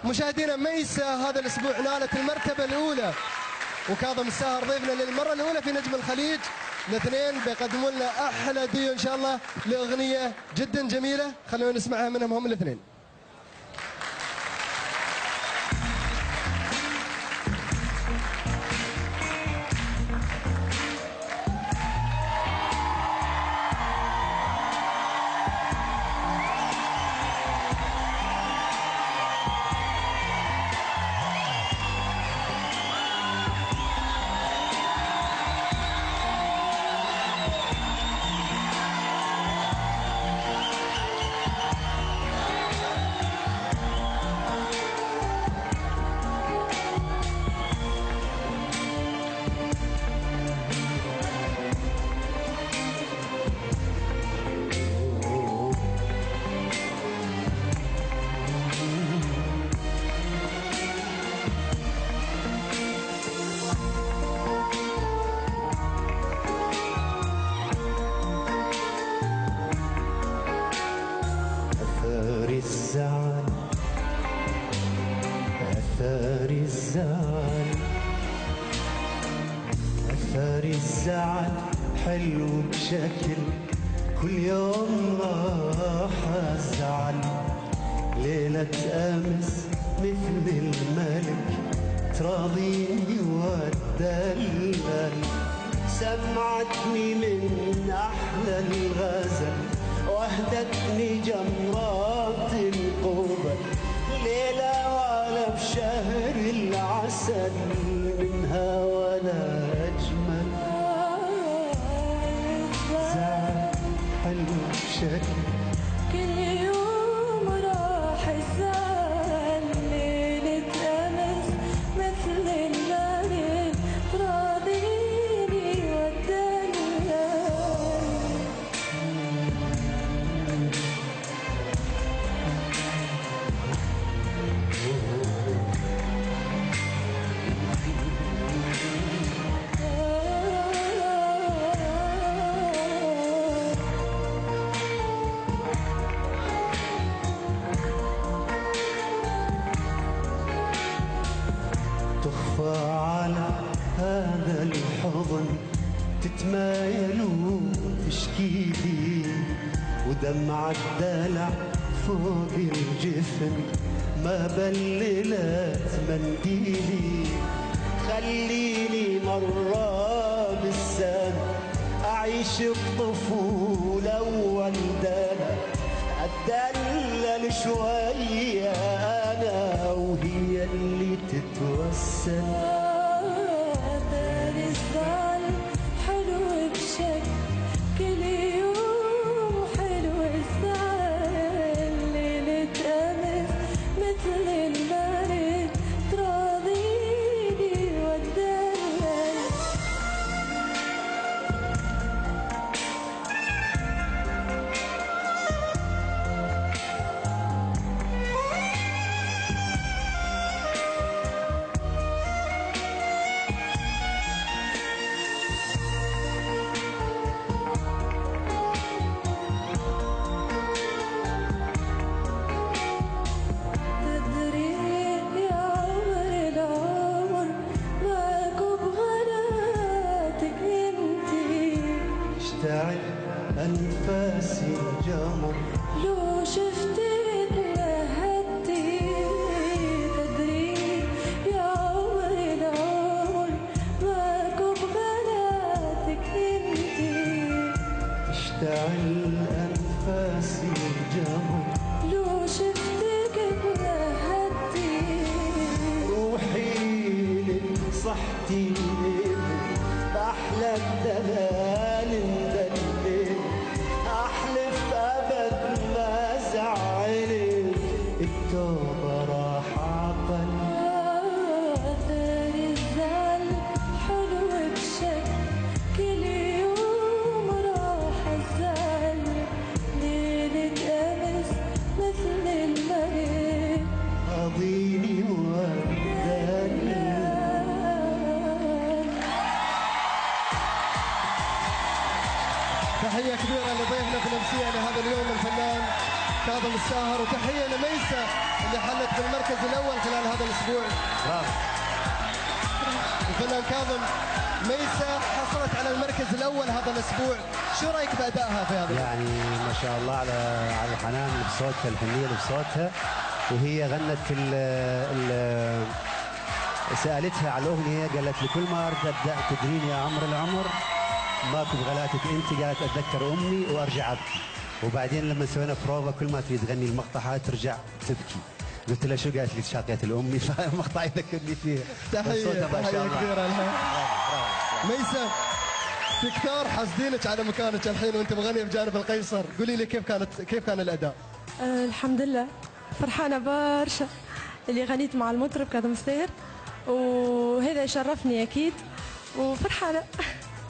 مشاهدينا ميسة هذا الأسبوع نالت المرتبة الأولى، وكاظم الساهر ضيفنا للمرة الأولى في نجم الخليج. الاثنين بيقدموا لنا أحلى ديو إن شاء الله لأغنية جدا جميلة، خلونا نسمعها منهم هم الاثنين. أثار الزعل حلو بشكل، كل يوم راح أزعل. ليلة أمس مثل الملك تراضيني وتدلل، سمعتني من أحلى الغزل وأهدتني جمرات القبل. ليلة ولا بشهر العسل منها ولا أجمل. زعل حلو بشكل، كل يوم راح الزعل. ليلة أمس مثل الليل راضيني وتدلل. تخفى على هذا الحضن تتمايل وتشكيلي، ودمع الدلع فوق الجفن ما بللت منديلي. خليني مرة بالسنة أعيش الطفولة والدلع، أتدلل شوية أنا وهي اللي تتوسل. أثار الزعل حلو بشكل، كل يوم حلو الزعل. ليلة أمس مثل الملك تراضيني وتدلل. تشتعل أنفاسي جمر لو شفتك لهدي. تدري يا عمر العمر ماكو بغلاتك انتي. تشتعل أنفاسي جمر لو شفتك لهدي. روحي لك صحتي بأحلى الدلال مدلل. أحلف أبد ما زعلك التوبة راح عقل. أثار الزعل حلو بشكل، كل يوم راح الزعل. ليلة أمس مثل الملك أضيني وأدلل. تحية كبيرة لضيفنا في الأمسية لهذا اليوم الفنان كاظم الساهر، وتحيه لميسة اللي حلت بالمركز الاول خلال هذا الاسبوع. برافو. الفنان كاظم، ميسة حصلت على المركز الاول هذا الاسبوع، شو رايك بادائها في هذا؟ يعني ما شاء الله على الحنان اللي بصوتها، الحنيه اللي بصوتها، وهي غنت في سالتها على الاغنيه، قالت لي كل ما ارد ابدا تدرين يا عمر العمر ماكو بغلاتك انت، قالت اتذكر امي وارجع ابكي. وبعدين لما سوينا بروفا كل ما تريد تغني المقطع هذا ترجع تبكي. قلت لها شو؟ قالت لي شاقيت الامي، فالمقطع يذكرني فيها. تحيه كبيره لها. ميسة، في كثار حاسدينك على مكانك الحين وانت مغنيه بجانب القيصر، قولي لي كيف كان الاداء؟ الحمد لله، فرحانة برشا اللي غنيت مع المطرب كاظم الساهر، وهذا يشرفني أكيد، وفرحانة.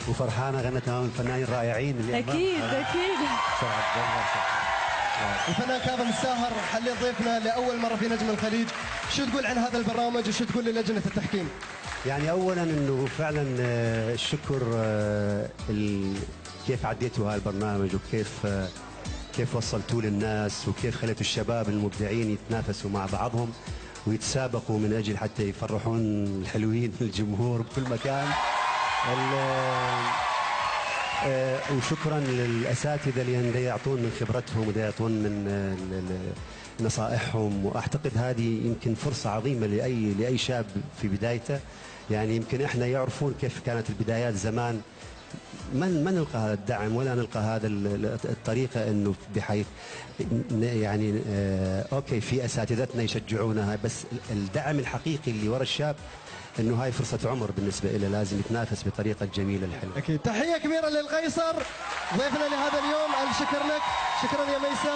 وفرحانه غنت امام الفنانين الرائعين اللي أكيد أكيد. الفنان كاظم الساهر حليت ضيفنا لاول مره في نجم الخليج، شو تقول عن هذا البرنامج وشو تقول للجنه التحكيم؟ يعني اولا انه فعلا الشكر كيف عديتوا هذا البرنامج، وكيف كيف وصلتوه للناس، وكيف خليتوا الشباب المبدعين يتنافسوا مع بعضهم ويتسابقوا من اجل حتى يفرحون الحلوين الجمهور بكل مكان. وشكرا للاساتذه اللي يعطون من خبرتهم ويعطون من نصائحهم، واعتقد هذه يمكن فرصه عظيمه لاي شاب في بدايته. يعني يمكن احنا يعرفون كيف كانت البدايات زمان، ما نلقى هذا الدعم ولا نلقى هذا الطريقه، انه بحيث يعني اوكي في اساتذتنا يشجعونها، بس الدعم الحقيقي اللي ورا الشاب انه هاي فرصه عمر بالنسبه له، لازم يتنافس بطريقه جميله الحلوه. اكيد. تحيه كبيره للقيصر ضيفنا لهذا اليوم، الف شكر لك، شكرا يا ميسة.